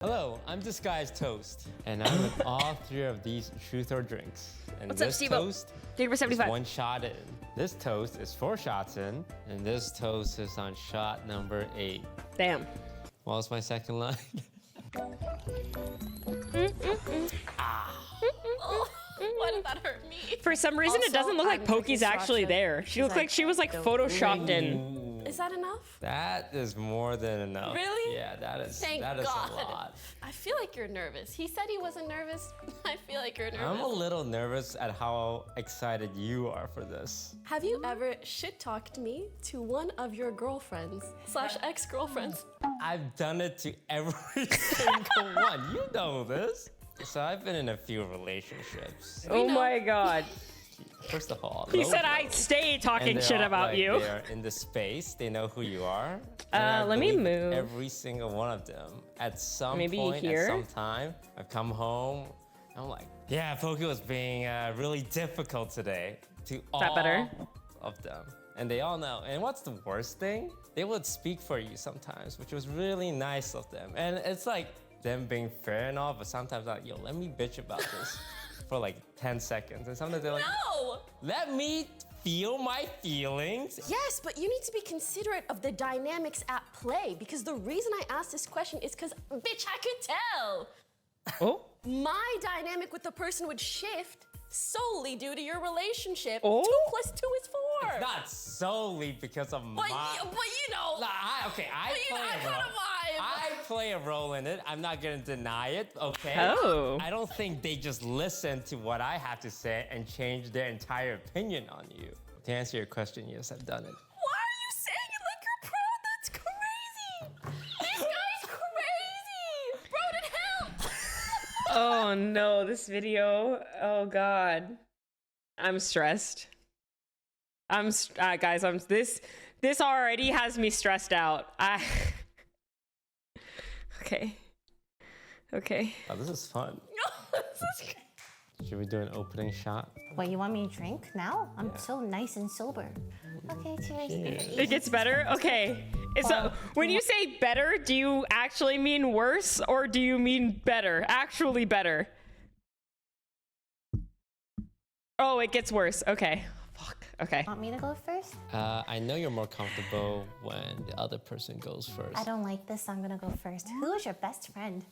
Hello, I'm Disguised Toast, and I'm in all three of these truth or drinks. And What's up, this Steve-O? toast Take for is 75. 1 shot in. This toast is 4 shots in, and this toast is on shot number 8. Damn. What was my second line? Why did that hurt me? For some reason, it Also, doesn't look like I'm Poki's drinking actually sriracha. there. She looked like she was like don't photoshopped in. Is that enough? That is more than enough. Really? Yeah, that is Thank a God. lot. I feel like you're nervous. He said he wasn't nervous. I feel like you're nervous. I'm a little nervous at how excited you are for this. Have you ever shit-talked me to one of your girlfriends / ex-girlfriends? I've done it to every single one. You know this. So I've been in a few relationships. Oh my God. First of all, He said I'd stay talking and shit they're about like, you. They're in the space. They know who you are. And I Let me believe move. Every single one of them. At some Maybe point, here? at some time, I've come home. I'm like, yeah, Poki was being really difficult today. To all better? of them. And they all know. And what's the worst thing? They would speak for you sometimes, which was really nice of them. And it's like them being fair and all, but sometimes I'm like, yo, let me bitch about this for like 10 seconds. And sometimes they're like, No! let me feel my feelings. Yes, but you need to be considerate of the dynamics at play, because the reason I asked this question is because, bitch, I could tell. Oh. My dynamic with the person would shift solely due to your relationship. Oh. 2 + 2 is 4. Not solely because of But, but you know. Nah, I play I a got role. a vibe. I play a role in it. I'm not gonna deny it, okay? Oh. I don't think they just listen to what I have to say and change their entire opinion on you. To answer your question, yes, I've done it. Why are you saying it like you're proud? That's crazy. This guy's crazy. Bro, did help. Oh no, this video. Oh God. I'm stressed. Guys, this already has me stressed out. Okay. Okay. Oh, this is fun. No, this is crazy. Should we do an opening shot? Wait, you want me to drink now? I'm so nice and sober. Okay, cheers. It gets better? Okay. So when you say better, do you actually mean worse or do you mean better? Actually better. Oh, it gets worse. Okay. Fuck. Okay. Want me to go first? I know you're more comfortable when the other person goes first. I don't like this, so I'm gonna go first. Who is your best friend?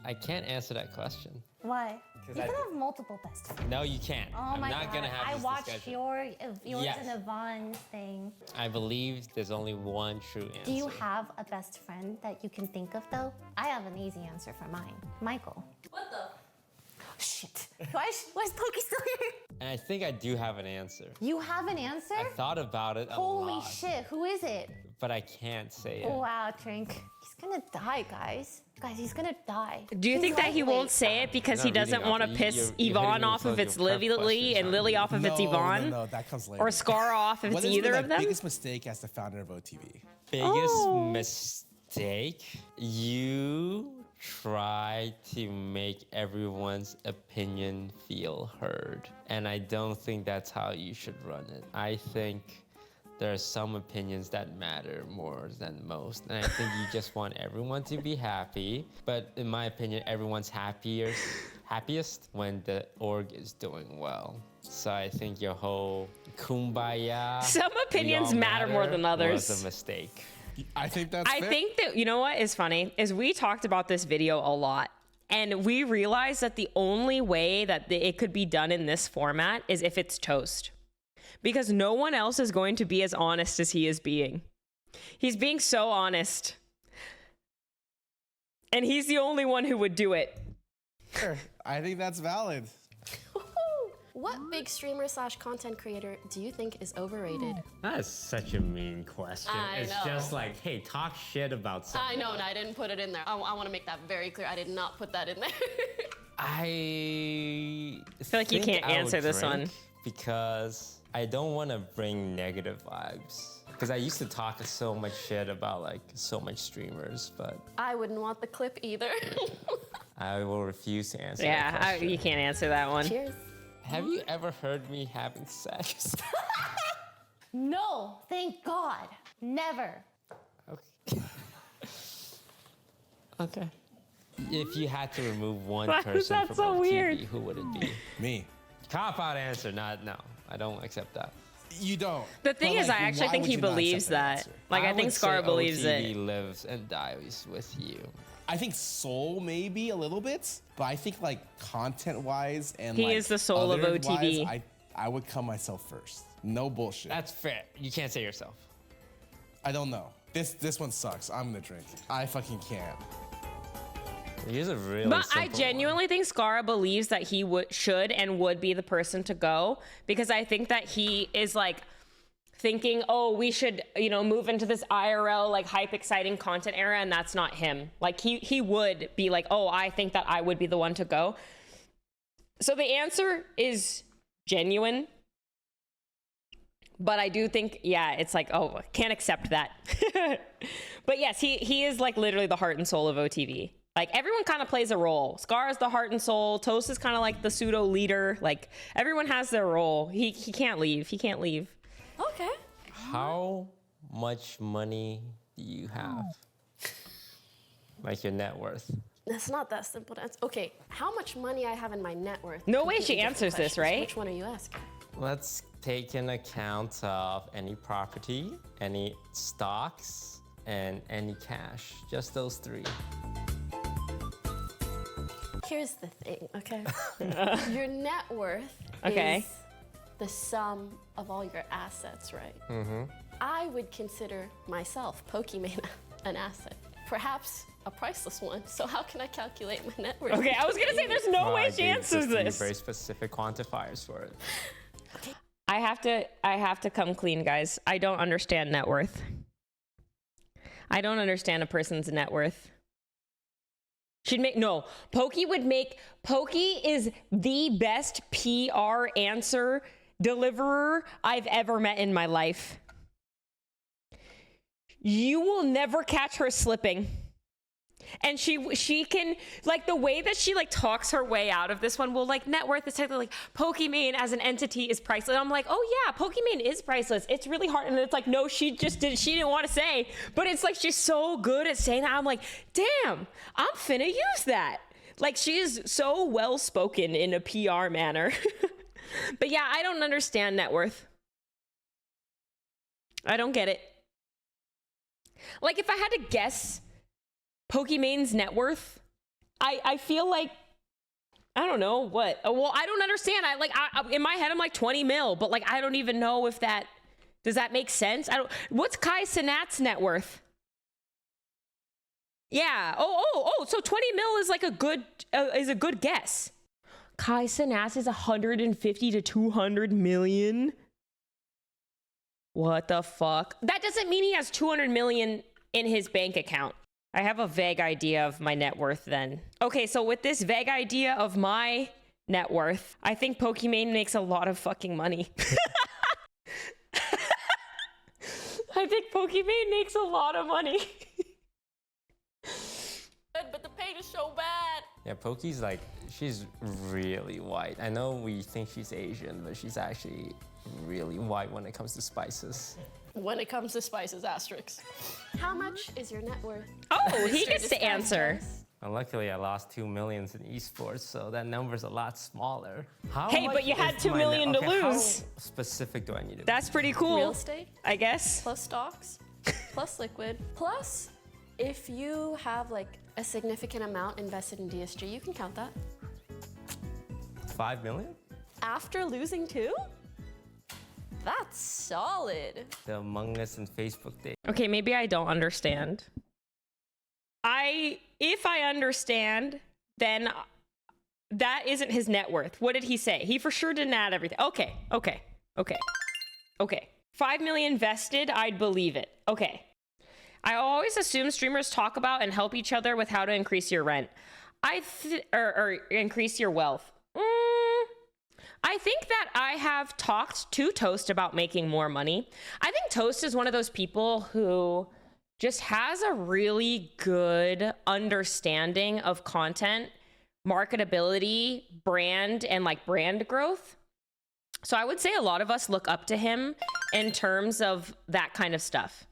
I can't answer that question. Why? You can I- have multiple best friends. No, you can't. Oh I'm my not God. gonna have I this watched discussion. yours Yes. and Yvonne's thing. I believe there's only one true answer. Do you have a best friend that you can think of though? I have an easy answer for mine. Michael. What the? Shit. Why is Pokey still here? And I think I do have an answer. You have an answer? I thought about it a Holy lot, shit, who is it? but I can't say it. Wow, Trink. He's gonna die, guys. Guys, he's gonna die. Do you He's think that he won't lightweight. say it because You're he not reading doesn't off want to it. piss You're hitting Yvonne me off with if it's your prep Lily questions, and Lily off if it's Yvonne? No, that comes later. Or Scar off if What it's has been either my of them? biggest mistake as the founder of OTV? Biggest mistake? You try to make everyone's opinion feel heard. And I don't think that's how you should run it. I think there are some opinions that matter more than most. And I think you just want everyone to be happy. But in my opinion, everyone's happiest when the org is doing well. So I think your whole kumbaya. Some opinions we all matter more than others. Was a mistake. I think that's I fair. think that, you know what is funny, is we talked about this video a lot. And we realized that the only way that it could be done in this format is if it's toast. Because no one else is going to be as honest as he is being. He's being so honest. And he's the only one who would do it. Sure. I think that's valid. What big streamer / content creator do you think is overrated? That is such a mean question. I It's know. just like, hey, talk shit about something. I know, and I didn't put it in there. I want to make that very clear. I did not put that in there. I feel like you think can't I would answer this drink one. because I don't want to bring negative vibes. Because I used to talk so much shit about like so much streamers, but I wouldn't want the clip either. I will refuse to answer that Yeah, question. you can't answer that one. Cheers. Have you ever heard me having sex? No, thank God. Never. Okay. Okay. If you had to remove one Why is person that from so OTV, weird? who would it be? Me. Cop out answer. Not no. I don't accept that. You don't. The thing But, is, like, I actually why think would he you not believes accept that. answer? Like, I think would Scar say believes OTV it. lives and dies with you. I think soul maybe a little bit, but I think like content-wise and He like, is the soul of other-wise, OTV. I would come myself first. No bullshit. That's fair. You can't say yourself. I don't know. This one sucks. I'm gonna drink. I fucking can't. Here's a really But I simple genuinely think Scara believes that he should and would be the person to go, because I think that he is like thinking, oh, we should, move into this IRL like hype exciting content era, and that's not him. Like he would be like, oh, I think that I would be the one to go. So the answer is genuine. But I do think, yeah, it's like, oh, can't accept that. But yes, he is like literally the heart and soul of OTV. Like everyone kind of plays a role. Scar is the heart and soul. Toast is kind of like the pseudo leader. Like everyone has their role. He can't leave. He can't leave. Okay. How much money do you have? Like your net worth. That's not that simple to answer. Okay, how much money I have in my net worth? No way she Completely different answers this, questions. right? Which one are you asking? Let's take in account of any property, any stocks, and any cash. Just those three. Here's the thing, okay? Your net worth Okay. is the sum of all your assets, right? Mm-hmm. I would consider myself, Pokimane, an asset. Perhaps a priceless one. So how can I calculate my net worth? Okay, I was gonna say there's no way I she gave answers just three this. very specific quantifiers for it. I have to come clean, guys. I don't understand net worth. I don't understand a person's net worth. Pokey is the best PR answer deliverer I've ever met in my life. You will never catch her slipping. And she can, like, the way that she like talks her way out of this one, well, like, net worth is technically like Pokimane as an entity is priceless. I'm like, oh yeah, Pokimane is priceless. It's really hard. And it's like, no, she didn't want to say, but it's like, she's so good at saying that. I'm like, damn, I'm finna use that. Like, she is so well spoken in a PR manner. But yeah, I don't understand net worth. I don't get it. Like, if I had to guess Pokimane's net worth, I feel like, I don't know what. Well, I don't understand. I in my head I'm like 20 mil, but like I don't even know if that does that make sense. What's Kai Cenat's net worth? Yeah. Oh. So 20 mil is like a good guess. Kai Cenat is 150 to 200 million. What the fuck? That doesn't mean he has 200 million in his bank account. I have a vague idea of my net worth then. Okay, so with this vague idea of my net worth, I think Pokimane makes a lot of fucking money. I think Pokimane makes a lot of money. But the pain is so bad. Yeah, Poki's like, she's really white. I know we think she's Asian, but she's actually really white when it comes to spices. When it comes to spices, asterisks. How much is your net worth? Oh, he gets to answer. Well, luckily, I lost 2 million in esports, so that number's a lot smaller. How Hey, much but you had is 2 my million to how lose. specific do I need to be? That's pretty cool. Real estate, I guess. plus stocks, plus liquid, plus if you have like a significant amount invested in DSG, you can count that. 5 million? After losing 2? That's solid. The Among Us and Facebook days. Okay, maybe I don't understand. If I understand, then that isn't his net worth. What did he say? He for sure didn't add everything. Okay. 5 million vested, I'd believe it. Okay. I always assume streamers talk about and help each other with how to increase your rent. Or increase your wealth. I think that I have talked to Toast about making more money. I think Toast is one of those people who just has a really good understanding of content, marketability, brand, and like brand growth. So I would say a lot of us look up to him in terms of that kind of stuff.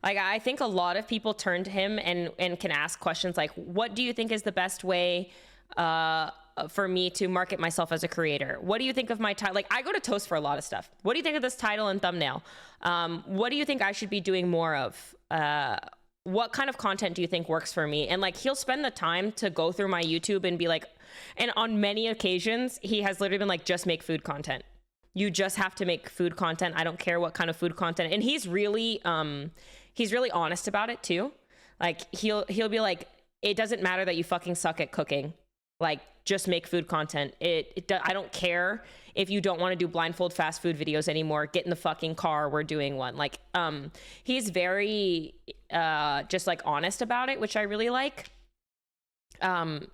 Like, I think a lot of people turn to him and can ask questions like, what do you think is the best way for me to market myself as a creator? What do you think of my title? Like, I go to Toast for a lot of stuff. What do you think of this title and thumbnail? What do you think I should be doing more of? What kind of content do you think works for me? And like, he'll spend the time to go through my YouTube and be like, and on many occasions, he has literally been like, just make food content. You just have to make food content. I don't care what kind of food content. And he's really honest about it too. Like, he'll be like, it doesn't matter that you fucking suck at cooking. Like, just make food content. I don't care if you don't want to do blindfold fast food videos anymore. Get in the fucking car. We're doing one. Like, he's very just like honest about it, which I really like.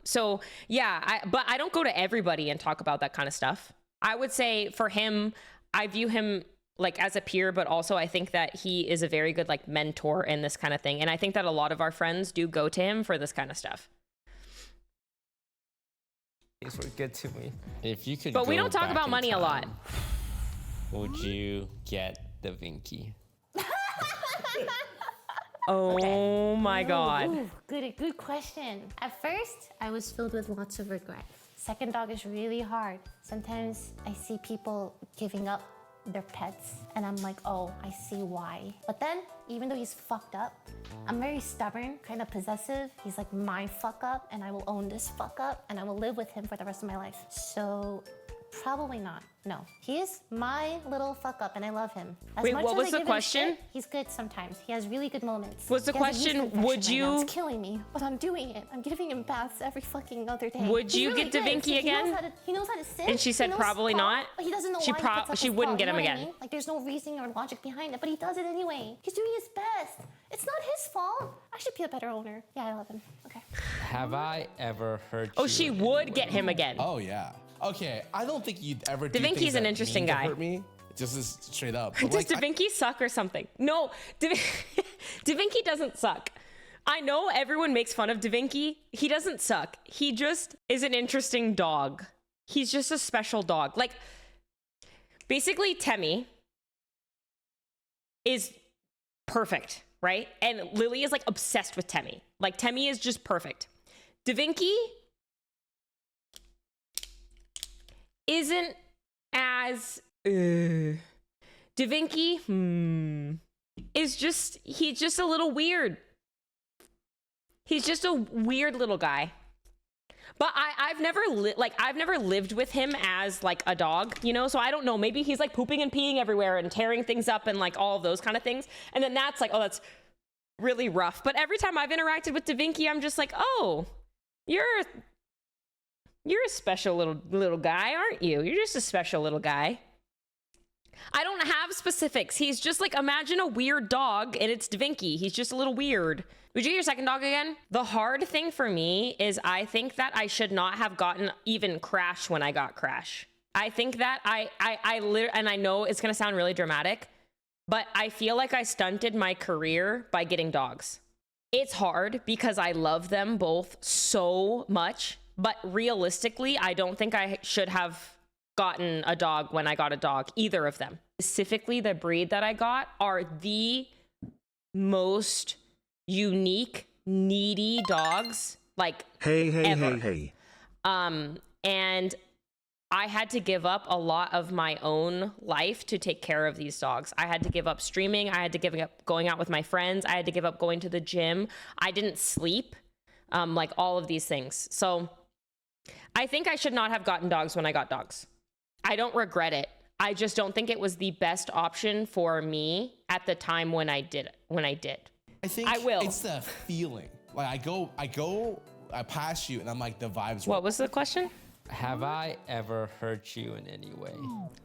So yeah, but I don't go to everybody and talk about that kind of stuff. I would say for him, I view him like as a peer, but also I think that he is a very good like mentor in this kind of thing. And I think that a lot of our friends do go to him for this kind of stuff. These were good to me. If you could, but we go don't talk back about in money a lot. time, would you get Da Vinci? Oh my God. Ooh, good question. At first, I was filled with lots of regret. Second dog is really hard. Sometimes I see people giving up their pets and I'm like, oh, I see why. But then, even though he's fucked up, I'm very stubborn, kind of possessive. He's like my fuck up and I will own this fuck up and I will live with him for the rest of my life. So probably not. No, he is my little fuck up and I love him. Wait, what was the question? He's good sometimes. He has really good moments. Was the question, would you... It's killing me, but I'm doing it. I'm giving him baths every fucking other day. Would you get Da Vinci again? He knows how to sit. And she said probably not. But he doesn't know why. She wouldn't get him you know what again. I mean? Like, there's no reasoning or logic behind it, but he does it anyway. He's doing his best. It's not his fault. I should be a better owner. Yeah, I love him. Okay. Have I ever heard Oh, you she in would any get way? him again. Oh yeah. Okay, I don't think you'd ever do Da Vinci's things an that interesting mean to guy. hurt me. Just as straight up. But Does like, Da Vinci suck or something? No, Da Vinci doesn't suck. I know everyone makes fun of Da Vinci. He doesn't suck. He just is an interesting dog. He's just a special dog. Like, basically, Temmie is perfect, right? And Lily is like obsessed with Temmie. Like, Temmie is just perfect. Da Vinci isn't as Da Vinci is just, he's just a little weird. He's just a weird little guy. But I've never lived with him as like a dog, you know? So I don't know, maybe he's like pooping and peeing everywhere and tearing things up and like all of those kind of things. And then that's like, oh, that's really rough. But every time I've interacted with Da Vinci, I'm just like, oh, you're a special little guy, aren't you? You're just a special little guy. I don't have specifics. He's just like, imagine a weird dog and it's Da Vinci. He's just a little weird. Would you get your second dog again? The hard thing for me is I think that I should not have gotten even Crash when I got Crash. I think that and I know it's going to sound really dramatic, but I feel like I stunted my career by getting dogs. It's hard because I love them both so much. But realistically, I don't think I should have gotten a dog when I got a dog, either of them. Specifically, the breed that I got are the most unique, needy dogs, like ever. And I had to give up a lot of my own life to take care of these dogs. I had to give up streaming. I had to give up going out with my friends. I had to give up going to the gym. I didn't sleep, like all of these things. So I think I should not have gotten dogs when I got dogs. I don't regret it. I just don't think it was the best option for me at the time when I did. I think I will. It's the feeling. Like I pass you and I'm like, the vibes. What was the question? Have I ever hurt you in any way?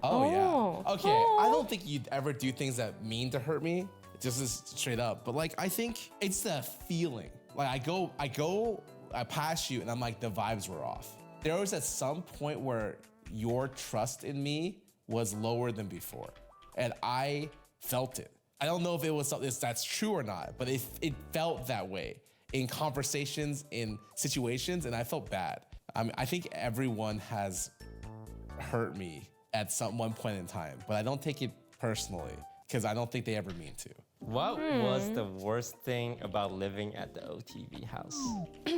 Oh yeah. Okay, I don't think you'd ever do things that mean to hurt me. Just as straight up. But like, I think it's the feeling. Like I pass you and I'm like, the vibes were off. There was at some point where your trust in me was lower than before. And I felt it. I don't know if it was something that's true or not, but it felt that way in conversations, in situations, and I felt bad. I think everyone has hurt me at one point in time, but I don't take it personally because I don't think they ever mean to. What was the worst thing about living at the OTV house?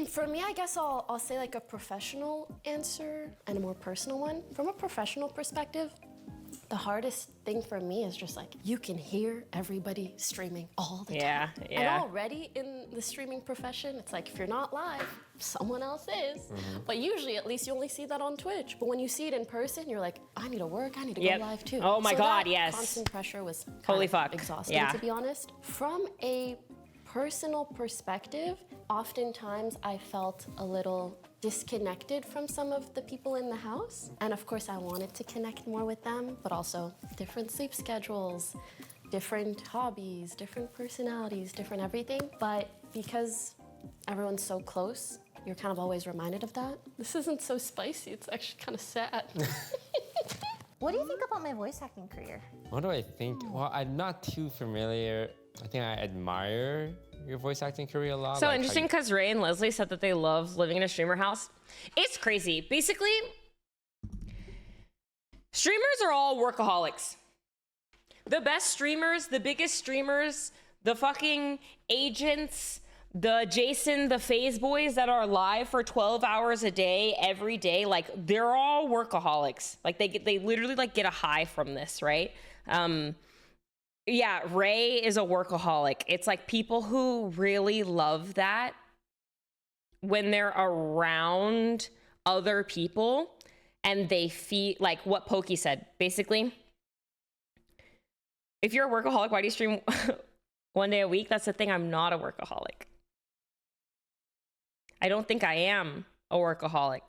For me, I guess I'll say like a professional answer and a more personal one. From a professional perspective, the hardest thing for me is just like you can hear everybody streaming all the time. Yeah. And already in the streaming profession, it's like if you're not live, someone else is. But usually, at least you only see that on Twitch. But when you see it in person, you're like, I need to work, I need to go live too. Oh my So God, that yes. constant pressure was Holy kind of fuck. exhausting, Yeah. to be honest. From a personal perspective, oftentimes I felt a little disconnected from some of the people in the house. And of course, I wanted to connect more with them, but also different sleep schedules, different hobbies, different personalities, different everything. But because everyone's so close, you're kind of always reminded of that. This isn't so spicy, it's actually kind of sad. What do you think about my voice acting career? What do I think? Well, I'm not too familiar. I think I admire your voice acting career a lot. So like how interesting you- because Ray and Leslie said that they love living in a streamer house. It's crazy. Basically, streamers are all workaholics. The best streamers, the biggest streamers, the fucking agents, the Jason, the FaZe boys that are live for 12 hours a day, every day, like they're all workaholics. Like they literally like get a high from this, right? Yeah, Ray is a workaholic. It's like people who really love that when they're around other people and they feel like what Pokey said. Basically, if you're a workaholic, why do you stream one day a week? That's the thing. I'm not a workaholic. I don't think I am a workaholic.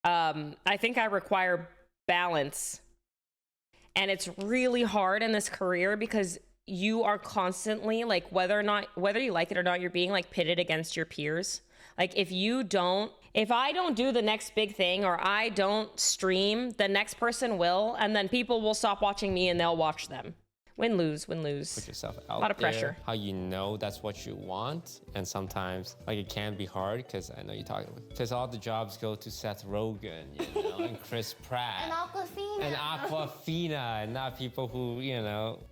I think I require balance. And it's really hard in this career because you are constantly like, whether you like it or not, you're being like pitted against your peers. Like if I don't do the next big thing or I don't stream, the next person will, and then people will stop watching me and they'll watch them. Win, lose, win, lose. Put yourself out A lot of there, pressure. how you know that's what you want, and sometimes like it can be hard because I know you're talking because all the jobs go to Seth Rogen, you know, and Chris Pratt And Aquafina. and Aquafina, and not people who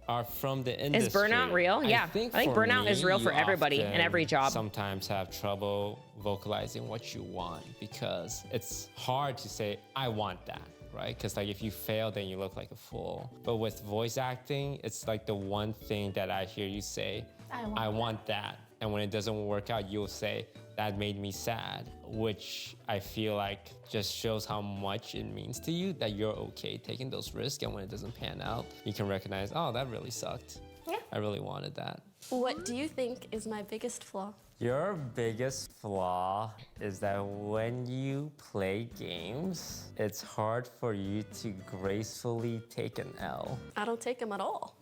are from the industry. Is burnout real? Yeah, I think for burnout is real you for everybody in often every job. Sometimes have trouble vocalizing what you want because it's hard to say I want that. Right? Because like if you fail, then you look like a fool. But with voice acting, it's like the one thing that I hear you say, I want that. And when it doesn't work out, you'll say, that made me sad, which I feel like just shows how much it means to you that you're okay taking those risks. And when it doesn't pan out, you can recognize, oh, that really sucked. Yeah. I really wanted that. What do you think is my biggest flaw? Your biggest flaw is that when you play games, it's hard for you to gracefully take an L. I don't take them at all.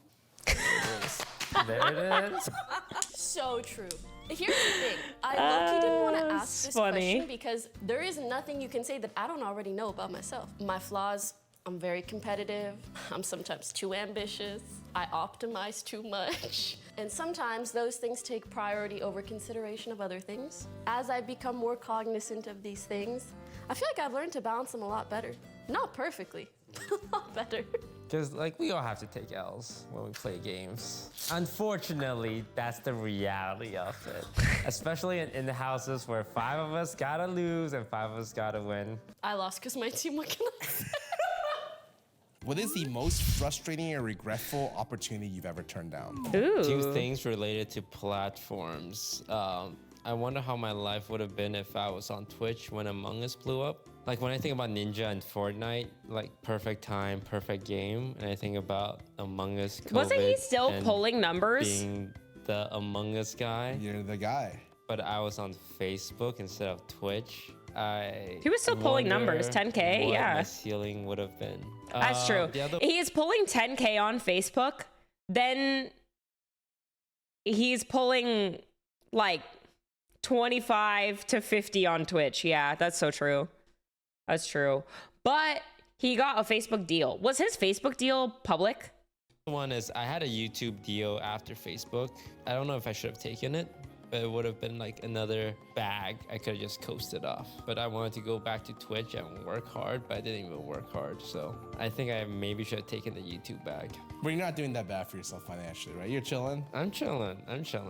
There it is. So true. Here's the thing. I low-key didn't want to ask this funny. question because there is nothing you can say that I don't already know about myself. My flaws, I'm very competitive. I'm sometimes too ambitious. I optimize too much. And sometimes those things take priority over consideration of other things. As I become more cognizant of these things, I feel like I've learned to balance them a lot better. Not perfectly, but a lot better. Because like we all have to take L's when we play games. Unfortunately, that's the reality of it. Especially in the houses where 5 of us gotta lose and 5 of us gotta win. I lost because my team, what can I say? What is the most frustrating or regretful opportunity you've ever turned down? Ooh. 2 things related to platforms. I wonder how my life would have been if I was on Twitch when Among Us blew up. Like when I think about Ninja and Fortnite, like perfect time, perfect game. And I think about Among Us, COVID, Wasn't he still and pulling numbers? being the Among Us guy. You're the guy. But I was on Facebook instead of Twitch. He was still pulling wonder numbers, 10K, what yeah. my ceiling would have been. That's true. The other He is pulling 10K on Facebook, then he's pulling like 25 to 50 on Twitch. Yeah, that's so true. That's true. But he got a Facebook deal. Was his Facebook deal public? one is I had a YouTube deal after Facebook. I don't know if I should have taken it it would have been like another bag I could have just coasted off. But I wanted to go back to Twitch and work hard, but I didn't even work hard. So I think I maybe should have taken the YouTube bag. But you're not doing that bad for yourself financially, right? You're chilling. I'm chilling.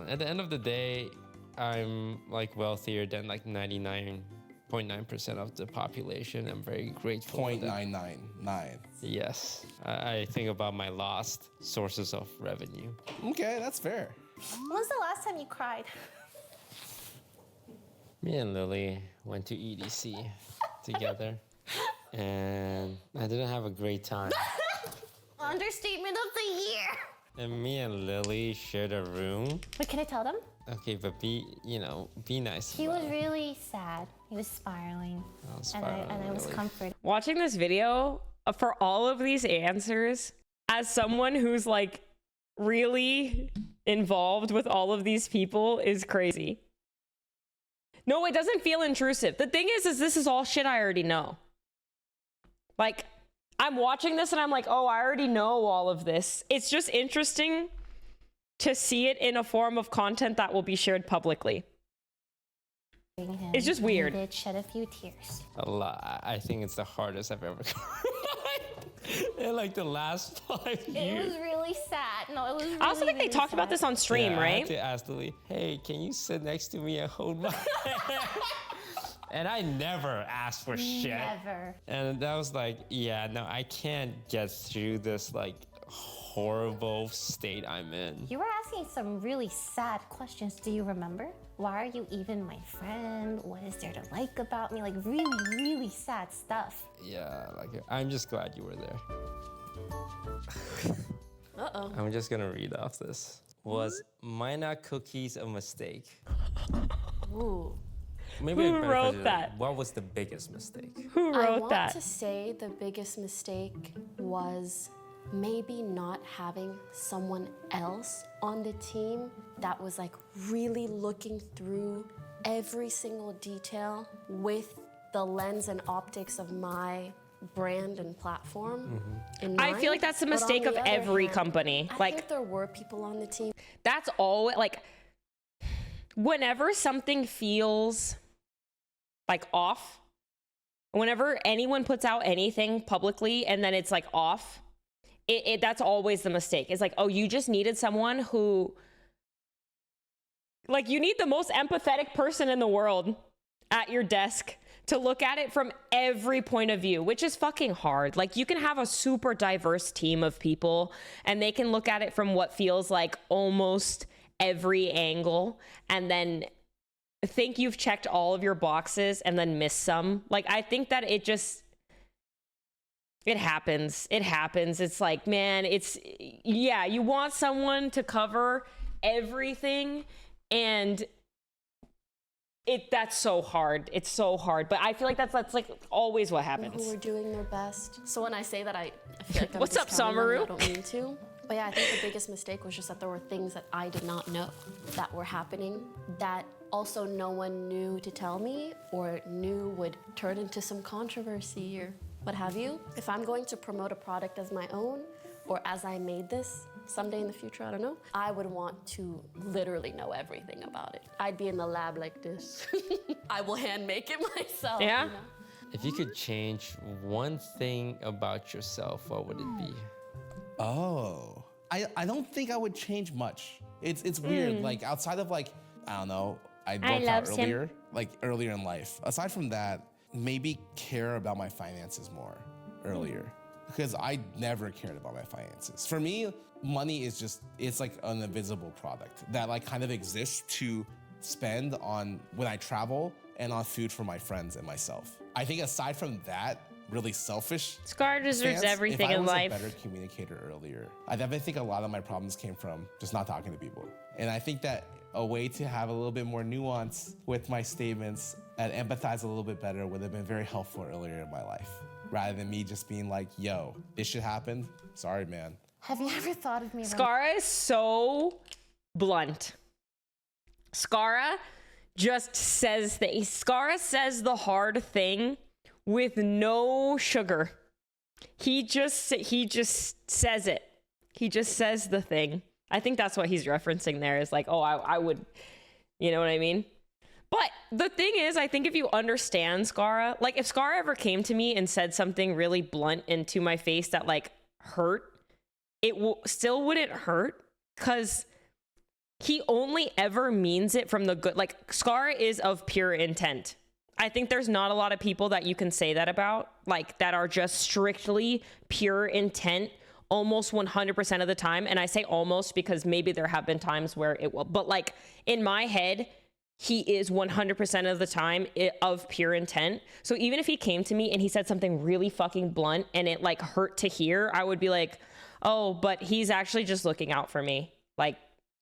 At the end of the day, I'm like wealthier than like 99.9% of the population. I'm very grateful. 0.999. Yes. I think about my lost sources of revenue. Okay, that's fair. When's the last time you cried? Me and Lily went to EDC together, and I didn't have a great time. Understatement of the year. And me and Lily shared a room. Wait, can I tell them? Okay, but be nice. He was really sad. He was spiraling. And I was comforted. Watching this video for all of these answers, as someone who's like really involved with all of these people, is crazy. No, it doesn't feel intrusive. The thing is this is all shit I already know. Like, I'm watching this and I'm like, oh, I already know all of this. It's just interesting to see it in a form of content that will be shared publicly. It's just weird. He did shed a few tears. A lot. I think it's the hardest I've ever cried in like the last 5 years. It was really sad. No, it was really, I also think they talked about this on stream, Yeah, I right? had to ask Lily, hey, can you sit next to me and hold my hand? And I never asked for shit. Never. And that was like, yeah, no, I can't get through this like horrible state I'm in. You were asking some really sad questions. Do you remember? Why are you even my friend? What is there to like about me? Like really, really sad stuff. Yeah, like I'm just glad you were there. Uh-oh. I'm just gonna read off this. Was Mina cookies a mistake? Ooh. Maybe Who a better wrote question is, that? What was the biggest mistake? Who I wrote want that? to say the biggest mistake was maybe not having someone else on the team that was like really looking through every single detail with the lens and optics of my brand and platform in I mind. feel like that's the But on mistake of the other every hand, company. I Like, think there were people on the team. that's all, like, whenever something feels like off, whenever anyone puts out anything publicly and then it's like off, that's always the mistake. It's like, oh, you just needed someone who, like, you need the most empathetic person in the world at your desk to look at it from every point of view, which is fucking hard. Like, you can have a super diverse team of people and they can look at it from what feels like almost every angle and then think you've checked all of your boxes and then miss some. Like, I think that it happens. It's like, man, yeah, you want someone to cover everything and that's so hard. It's so hard. But I feel like that's like always what happens. Who were doing their best. So when I say that, I feel like I'm What's up, discounting them, Samaru? I don't mean to. But yeah, I think the biggest mistake was just that there were things that I did not know that were happening that also no one knew to tell me or knew would turn into some controversy or what have you. If I'm going to promote a product as my own or as I made this someday in the future, I don't know, I would want to literally know everything about it. I'd be in the lab like this. I will hand make it myself. Yeah? You know? If you could change one thing about yourself, what would it be? Oh, I don't think I would change much. It's weird. Like outside of like, I don't know, I worked out loves him. earlier, like earlier in life. Aside from that, maybe care about my finances more earlier because I never cared about my finances. For me, money is just, it's like an invisible product that like kind of exists to spend on when I travel and on food for my friends and myself. I think aside from that, really selfish Scar deserves stance, everything if I in was life. a better communicator earlier, I definitely think a lot of my problems came from just not talking to people. And I think that a way to have a little bit more nuance with my statements and empathize a little bit better would have been very helpful earlier in my life, rather than me just being like, yo, this shit happened. Sorry, man. Have you ever thought of me? Skara is so blunt. Skara just says things. Skara says the hard thing with no sugar. He just says it. He just says the thing. I think that's what he's referencing there is like, oh, I would You know what I mean? But the thing is, I think if you understand Skara, like if Skara ever came to me and said something really blunt into my face that like hurt, it still wouldn't hurt because he only ever means it from the good. Like Skara is of pure intent. I think there's not a lot of people that you can say that about, like that are just strictly pure intent almost 100% of the time. And I say almost because maybe there have been times where it will, but like in my head, he is 100% of the time of pure intent. So even if he came to me and he said something really fucking blunt and it like hurt to hear, I would be like, oh, but he's actually just looking out for me. Like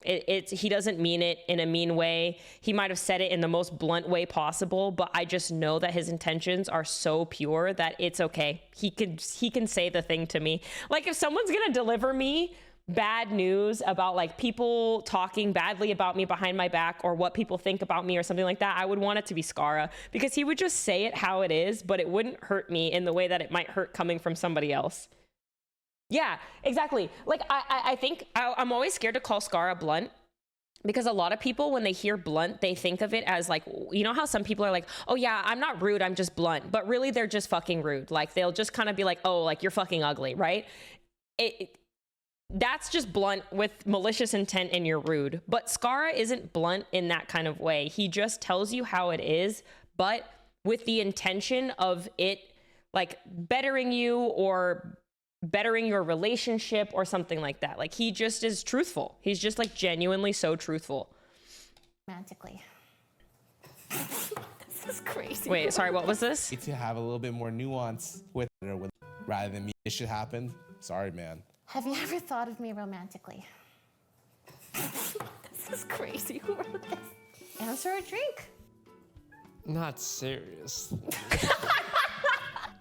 he doesn't mean it in a mean way. He might have said it in the most blunt way possible, but I just know that his intentions are so pure that it's okay. He can say the thing to me. Like if someone's gonna deliver me bad news about like people talking badly about me behind my back or what people think about me or something like that, I would want it to be Skara because he would just say it how it is, but it wouldn't hurt me in the way that it might hurt coming from somebody else. Yeah, exactly. Like I think I'm always scared to call Skara blunt because a lot of people, when they hear blunt, they think of it as like, you know how some people are like, oh yeah, I'm not rude, I'm just blunt. But really they're just fucking rude. Like they'll just kind of be like, oh, like you're fucking ugly, right? That's just blunt with malicious intent and you're rude. But Skara isn't blunt in that kind of way. He just tells you how it is, but with the intention of it like bettering you or bettering your relationship or something like that. Like he just is truthful. He's just like genuinely so truthful. Romantically. This is crazy. Wait, sorry, what was this? To have a little bit more nuance with it or with rather than me. This should happen. Sorry, man. Have you ever thought of me romantically? This is crazy. Who wrote this? Answer a drink. Not serious.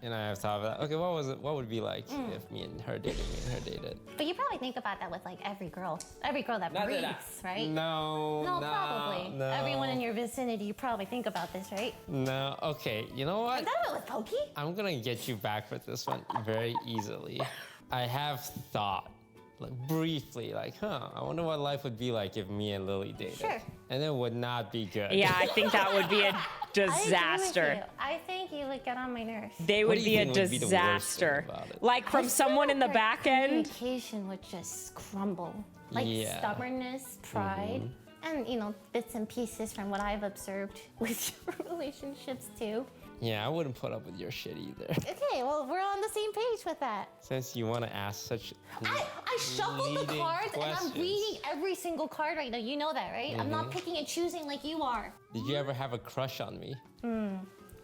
And I have thought of that. Okay, what was it? What would it be like if me and her dated? But you probably think about that with like every girl that breathes, right? No, Probably. no. Everyone in your vicinity, you probably think about this, right? No, okay, you know what? You thought about it with Pokey? I'm gonna get you back with this one very easily. I have thought, like briefly, like, I wonder what life would be like if me and Lily dated. Sure. And it would not be good. Yeah, I think that would be a disaster. I think you would get on my nerves. They would be a disaster. Like from someone in the back end. Communication would just crumble. Like stubbornness, pride, and bits and pieces from what I've observed with your relationships too. Yeah, I wouldn't put up with your shit either. Okay, well, we're on the same page with that. Since you want to ask such I shuffled the cards and I'm reading every single card right now. You know that, right? I'm not picking and choosing like you are. Did you ever have a crush on me?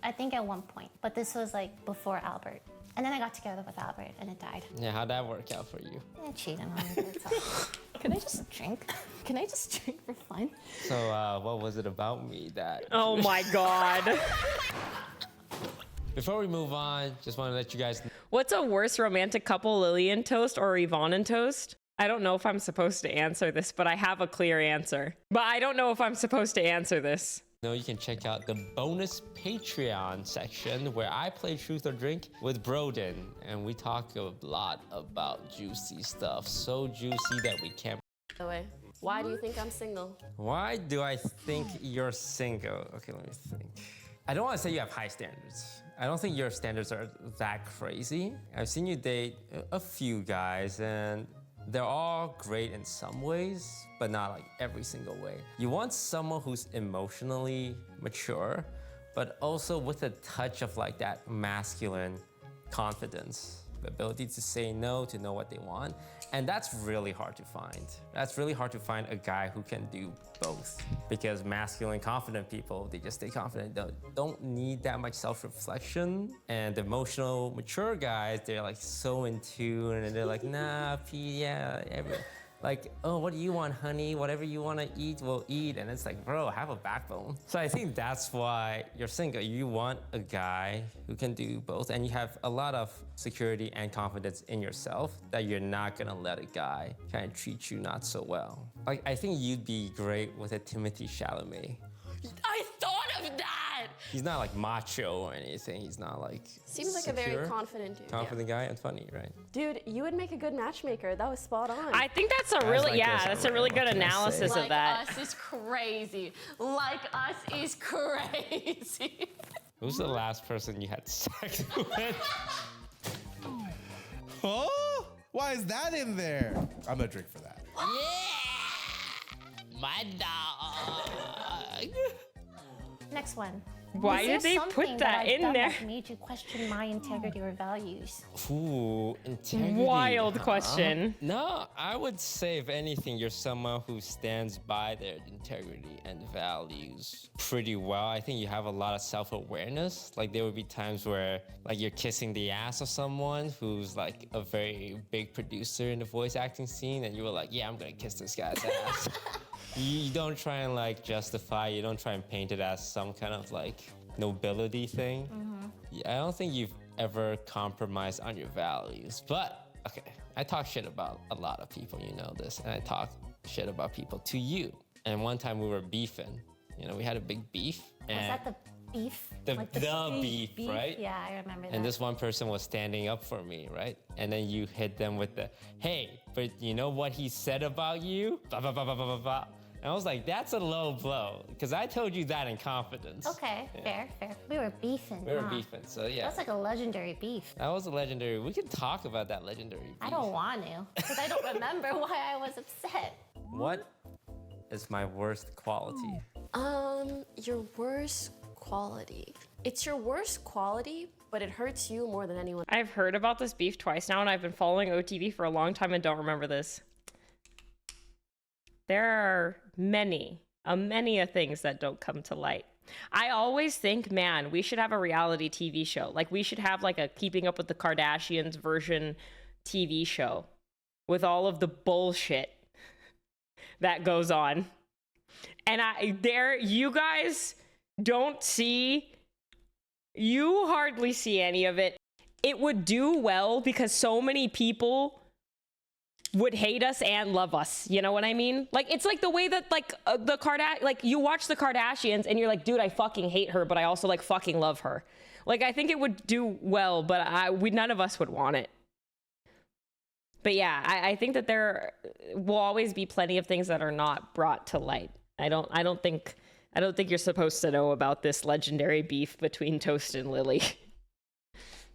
I think at one point, but this was like before Albert. And then I got together with Albert and it died. Yeah, how'd that work out for you? I cheated on me. Can I just drink? Can I just drink for fun? So, what was it about me that... Oh my God. Before we move on, just want to let you guys know. What's a worse romantic couple, Lily and Toast or Yvonne and Toast? I don't know if I'm supposed to answer this, but I have a clear answer. But I don't know if I'm supposed to answer this. No, you can check out the bonus Patreon section where I play Truth or Drink with Broden, and we talk a lot about juicy stuff. So juicy that we can't. By the way, why do you think I'm single? Why do I think you're single? Okay, let me think. I don't want to say you have high standards. I don't think your standards are that crazy. I've seen you date a few guys, and they're all great in some ways, but not like every single way. You want someone who's emotionally mature, but also with a touch of like that masculine confidence, the ability to say no, to know what they want. And that's really hard to find. That's really hard to find a guy who can do both, because masculine, confident people, they just stay confident, don't need that much self-reflection. And the emotional, mature guys, they're like so in tune, and they're like, nah, like, oh, what do you want, honey? Whatever you want to eat, we'll eat. And it's like, bro, have a backbone. So I think that's why you're single. You want a guy who can do both, and you have a lot of security and confidence in yourself that you're not gonna let a guy kind of treat you not so well. Like, I think you'd be great with a Timothée Chalamet. I thought of that! He's not like macho or anything. He's not like Seems like a very secure, confident dude. confident guy and funny, right? Dude, you would make a good matchmaker. That was spot on. I think that's a Guys really, like yeah, this that's a are really rare. good What can I say? analysis of Like that. us is crazy. Like us is crazy. Who's the last person you had sex with? Oh, why is that in there? I'm gonna drink for that. My dog. Next one. Why Is did there they something put that I've in done there? That made you question my integrity or values? Ooh, integrity. Wild huh? question. No, I would say if anything, you're someone who stands by their integrity and values pretty well. I think you have a lot of self-awareness. Like there would be times where like you're kissing the ass of someone who's like a very big producer in the voice acting scene, and you were like, yeah, I'm gonna kiss this guy's ass. You don't try and like justify, you don't try and paint it as some kind of like nobility thing. Yeah, I don't think you've ever compromised on your values. But, okay, I talk shit about a lot of people, you know this, and I talk shit about people to you. And one time we were beefing, you know, we had a big beef. Was And that the beef? the Like beef, right? Yeah, I remember that. And this one person was standing up for me, right? And then you hit them with the, hey, but you know what he said about you? Blah, blah, blah, blah, blah, blah, blah. And I was like, that's a low blow, because I told you that in confidence. Okay, fair. We were beefing. We were huh? beefing, so yeah. That's like a legendary beef. That was a legendary. We can talk about that legendary beef. I don't want to, because I don't remember why I was upset. What is my worst quality? Your worst quality. It's your worst quality, but it hurts you more than anyone. I've heard about this beef twice now, and I've been following OTV for a long time and don't remember this. There are many things that don't come to light. I always think, man, we should have a reality TV show. Like we should have like a Keeping Up with the Kardashians version TV show with all of the bullshit that goes on. And you guys don't see, you hardly see any of it. It would do well because so many people would hate us and love us. You know what I mean? Like, it's like the way that like you watch the Kardashians and you're like, dude, I fucking hate her, but I also like fucking love her. Like, I think it would do well, but none of us would want it. But yeah, I think that there will always be plenty of things that are not brought to light. I don't think you're supposed to know about this legendary beef between Toast and Lily.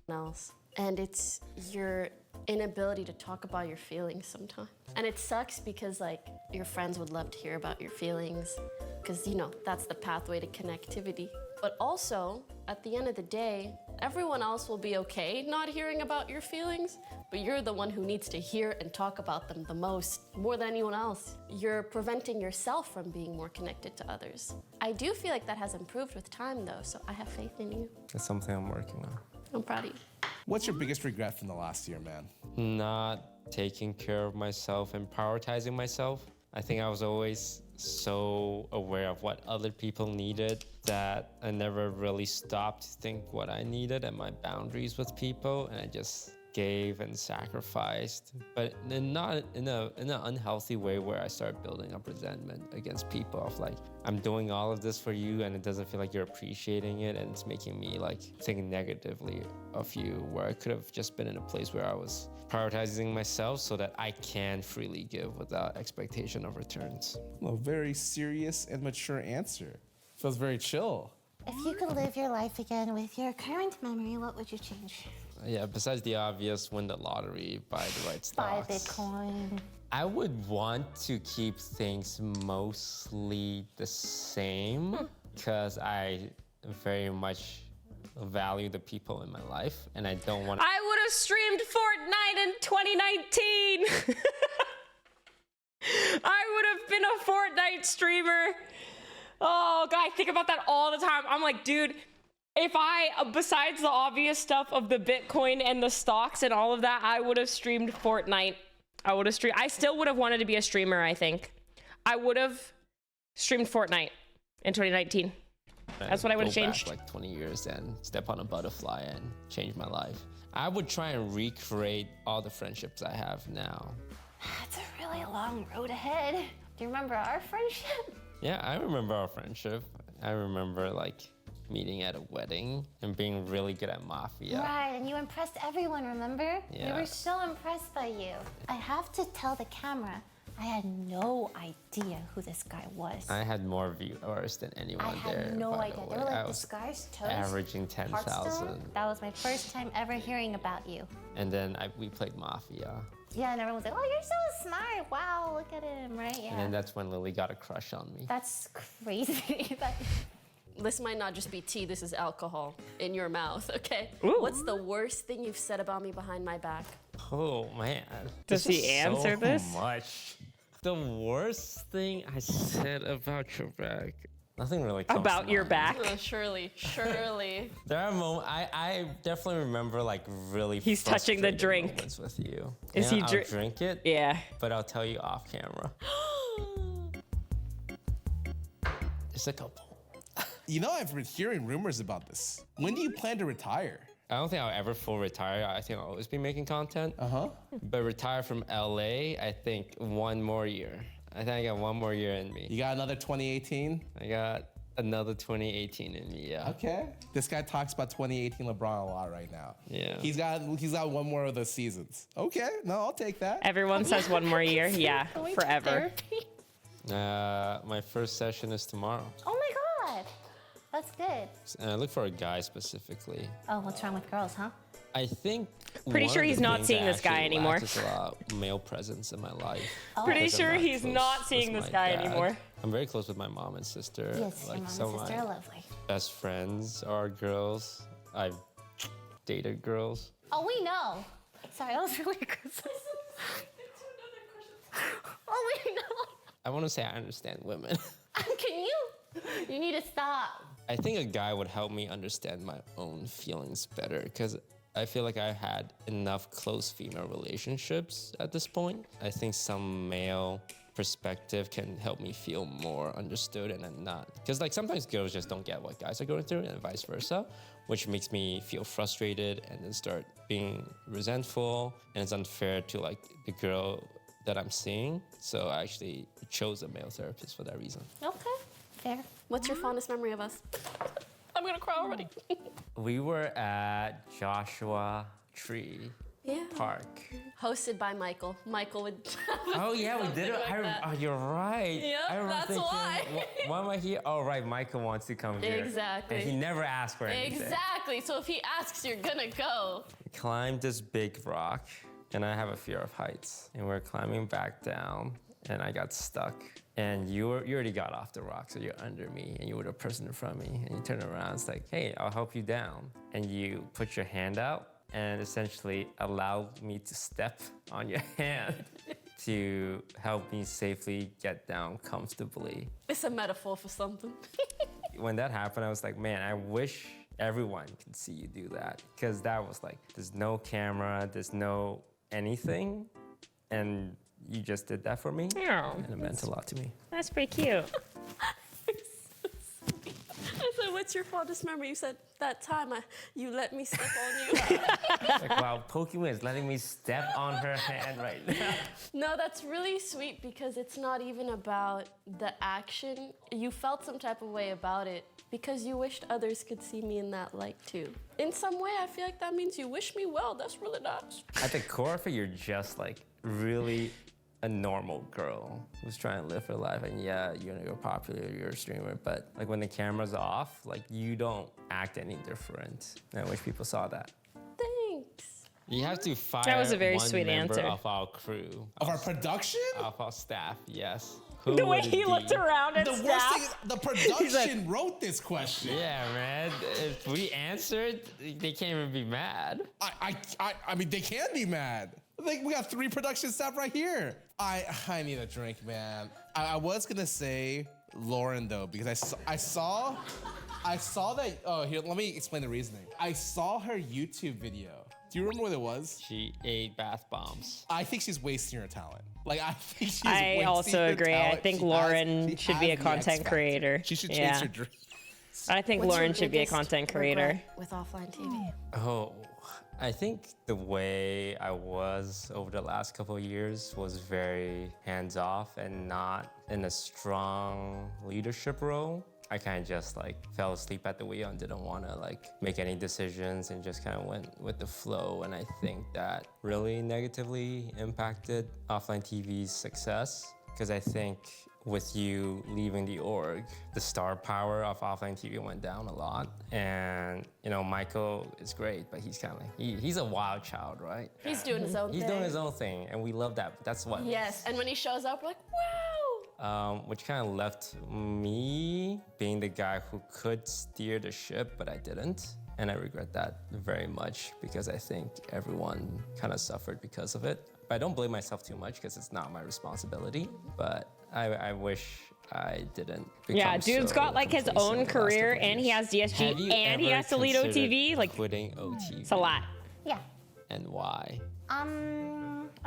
Else. And it's your inability to talk about your feelings sometimes. And it sucks because like your friends would love to hear about your feelings because you know that's the pathway to connectivity. But also, at the end of the day, everyone else will be okay not hearing about your feelings, but you're the one who needs to hear and talk about them the most, more than anyone else. You're preventing yourself from being more connected to others. I do feel like that has improved with time though, so I have faith in you. That's something I'm working on. I'm proud of you. What's your biggest regret from the last year, man? Not taking care of myself and prioritizing myself. I think I was always so aware of what other people needed that I never really stopped to think what I needed and my boundaries with people, and I just gave and sacrificed, but not in an unhealthy way where I started building up resentment against people of like, I'm doing all of this for you and it doesn't feel like you're appreciating it, and it's making me like think negatively of you, where I could have just been in a place where I was prioritizing myself so that I can freely give without expectation of returns. A very serious and mature answer. Feels very chill. If you could live your life again with your current memory, what would you change? Yeah, besides the obvious, win the lottery, buy the right Buy stocks. Bitcoin. I would want to keep things mostly the same because I very much value the people in my life, and I don't want. I would have streamed Fortnite in 2019. I would have been a Fortnite streamer. Oh, God, I think about that all the time. I'm like, dude, if besides the obvious stuff of the Bitcoin and the stocks and all of that, I would have streamed Fortnite. I still would have wanted to be a streamer, I think. I would have streamed Fortnite in 2019. That's what I would have changed. Go back like 20 years and step on a butterfly and change my life. I would try and recreate all the friendships I have now. That's a really long road ahead. Do you remember our friendship? Yeah, I remember our friendship. I remember like meeting at a wedding and being really good at mafia. Right, and you impressed everyone, remember? Yeah. We were so impressed by you. I have to tell the camera, I had no idea who this guy was. I had more viewers than anyone I there. had no by idea. The They way. were I like, the was scars, toes, averaging 10,000. Hearthstone. That was my first time ever hearing about you. And then we played mafia. Yeah, and everyone was like, oh, you're so smart. Wow, look at him, right? Yeah. And then that's when Lily got a crush on me. That's crazy. This might not just be tea, this is alcohol in your mouth, okay? Ooh. What's the worst thing you've said about me behind my back? Oh man. Does This he is answer so this? much. The worst thing I said about your back. Nothing really comes About to your mind. back? Oh, Shirley. There are moments I definitely remember like really. He's touching the frustrating drink. moments with you. Is Yeah, he I'll drink it? Yeah. But I'll tell you off camera. There's a couple. You know, I've been hearing rumors about this. When do you plan to retire? I don't think I'll ever full retire. I think I'll always be making content. But retire from LA, I think 1 more year. I think I got 1 more year in me. You got another 2018? I got another 2018 in me, yeah. Okay. This guy talks about 2018 LeBron a lot right now. Yeah. He's got 1 more of those seasons. Okay, no, I'll take that. Everyone says 1 more year. Yeah, Going to forever. therapy? My first session is tomorrow. Oh my God. That's good. And I look for a guy specifically. Oh, what's wrong with girls, huh? I think. Pretty one sure of the he's not things seeing I this guy actually anymore. lack is a lot of male presence in my life. Pretty because I'm sure not he's close not with seeing this my guy dad. anymore. I'm very close with my mom and sister. Yes, your mom and some of sister my are lovely. best friends are girls. I've dated girls. Oh, we know. Sorry, that was really aggressive. Oh, we know. I want to say I understand women. Can you? You need to stop. I think a guy would help me understand my own feelings better because I feel like I had enough close female relationships at this point. I think some male perspective can help me feel more understood and then not. Because like sometimes girls just don't get what guys are going through and vice versa, which makes me feel frustrated and then start being resentful. And it's unfair to like the girl that I'm seeing. So I actually chose a male therapist for that reason. Okay, fair. What's your fondest memory of us? I'm gonna cry already. We were at Joshua Tree Yeah. Park. Hosted by Michael. Michael would. Oh yeah, we did it. Something like that. Oh, you're right. Yep, I remember that's thinking, why. Why am I here? Oh right, Michael wants to come here. Exactly. And he never asked for anything. Exactly. So if he asks, you're gonna go. Climbed this big rock, and I have a fear of heights. And we're climbing back down, and I got stuck. And you already got off the rock, so you're under me, and you were the person in front of me. And you turn around, it's like, hey, I'll help you down. And you put your hand out, and essentially allowed me to step on your hand to help me safely get down comfortably. It's a metaphor for something. When that happened, I was like, man, I wish everyone could see you do that. Because that was like, there's no camera, there's no anything. And you just did that for me. Yeah. And it meant a lot to me. That's pretty cute. I said, what's your fondest memory? You said, that time you let me step on you. Like, wow, Pokimane is letting me step on her hand right now. No, that's really sweet because it's not even about the action. You felt some type of way about it because you wished others could see me in that light too. In some way, I feel like that means you wish me well. That's really nice. At the core of it, you're just like really a normal girl who's trying to live her life. And yeah, you're gonna go popular, you're a streamer, but like when the camera's off, like you don't act any different. And I wish people saw that. Thanks. You have to fire That was a very one sweet member answer. of our crew, Of our production? of our staff, yes. Who The way would it he looked be? around at The worst staff. thing, the production wrote this question. Yeah, man. If we answered, they can't even be mad. I mean, they can be mad. Like, we got 3 production staff right here. I need a drink, man. I was gonna say Lauren though, because I saw that. Oh, here, let me explain the reasoning. I saw her YouTube video. Do you remember what it was? She ate bath bombs. I think she's wasting her talent. Like, I think she's I wasting also her agree. I talent. think She Lauren has should be a the content X factor. creator. She should Yeah. chase her dream. I think What's your Lauren should be a biggest content creator. regret with OfflineTV? Oh, I think the way I was over the last couple of years was very hands-off and not in a strong leadership role. I kind of just like fell asleep at the wheel and didn't want to like make any decisions and just kind of went with the flow. And I think that really negatively impacted Offline TV's success, because I think with you leaving the org, the star power of Offline TV went down a lot. And you know, Michael is great, but he's kind of like, he's a wild child, right? He's doing his own thing. He's doing his own thing, and we love that. That's what. Yes, and when he shows up, we're like, wow. Which kind of left me being the guy who could steer the ship, but I didn't. And I regret that very much, because I think everyone kind of suffered because of it. But I don't blame myself too much, because it's not my responsibility. But I wish I didn't become Yeah, dude's so got like his complacent own the last career, couple and he years. has Have DSG, you and he ever has to lead OTV. considered Like, quitting OTV? it's a lot. Yeah. And why? I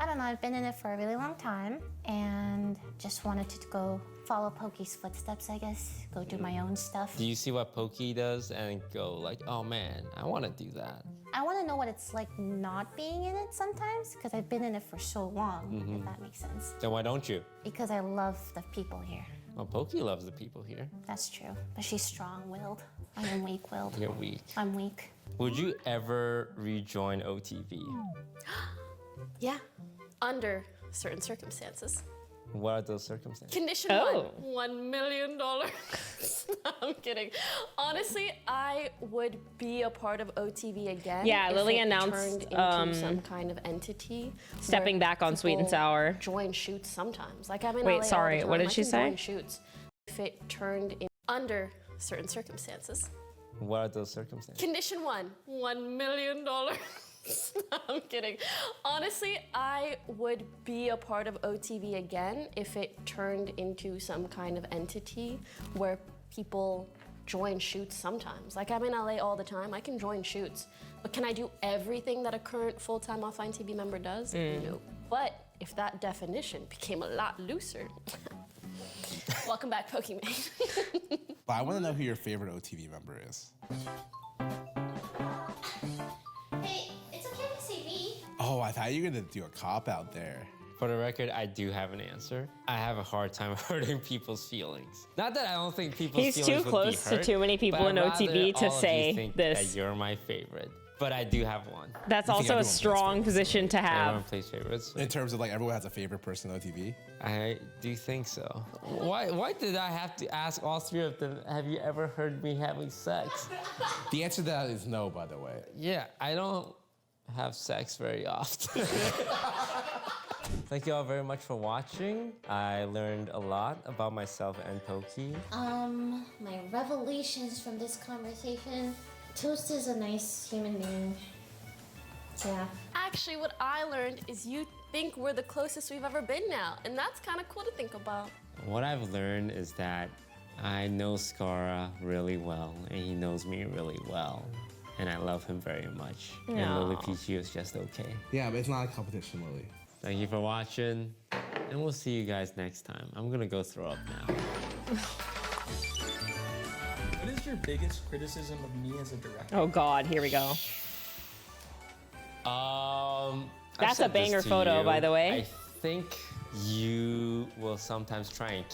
don't know. I've been in it for a really long time and just wanted to go follow Poki's footsteps, I guess. Go do my own stuff. Do you see what Poki does and go like, oh man, I want to do that? I want to know what it's like not being in it sometimes, because I've been in it for so long, if that makes sense. Then why don't you? Because I love the people here. Well, Poki loves the people here. That's true. But she's strong-willed. I am weak-willed. You're weak. I'm weak. Would you ever rejoin OTV? Yeah, under certain circumstances. What are those circumstances? Condition Oh. one, $1 million. I'm kidding. Honestly, I would be a part of OTV again. Yeah, if Lily it announced, turned into some kind of entity. stepping where back on Sweet and people Sour. Join shoots sometimes. Like I'm in Wait, LA all sorry, the what time. did I she can say? Join shoots if it turned in under certain circumstances. What are those circumstances? Condition one, $1 million. I'm kidding. Honestly, I would be a part of OTV again if it turned into some kind of entity where people join shoots sometimes. Like I'm in LA all the time, I can join shoots. But can I do everything that a current full-time Offline TV member does? No. But if that definition became a lot looser, welcome back, Pokimane. But I want to know who your favorite OTV member is. Hey, it's okay to say me. Oh, I thought you were gonna do a cop out there. For the record, I do have an answer. I have a hard time hurting people's feelings. Not that I don't think people's He's feelings too would be close to hurt, too many people but in I'd rather OTV to all of you say think this. that you're my favorite. But I do have one. That's think also a everyone plays strong favorites. position to Everyone have. plays favorites. In terms of like everyone has a favorite person on OTV. I do think so. Why did I have to ask all three of them, have you ever heard me having sex? The answer to that is no, by the way. Yeah, I don't have sex very often. Thank you all very much for watching. I learned a lot about myself and Poki. My revelations from this conversation. Toast is a nice human being. Yeah. Actually, what I learned is you think we're the closest we've ever been now, and that's kind of cool to think about. What I've learned is that I know Skara really well, and he knows me really well. And I love him very much. And Lily Peachy is just okay. Yeah, but it's not a competition, Lily. Thank you for watching, and we'll see you guys next time. I'm gonna go throw up now. What is your biggest criticism of me as a director? Oh God, here we go. I've That's said a this banger to photo, you. by the way. I think you will sometimes try and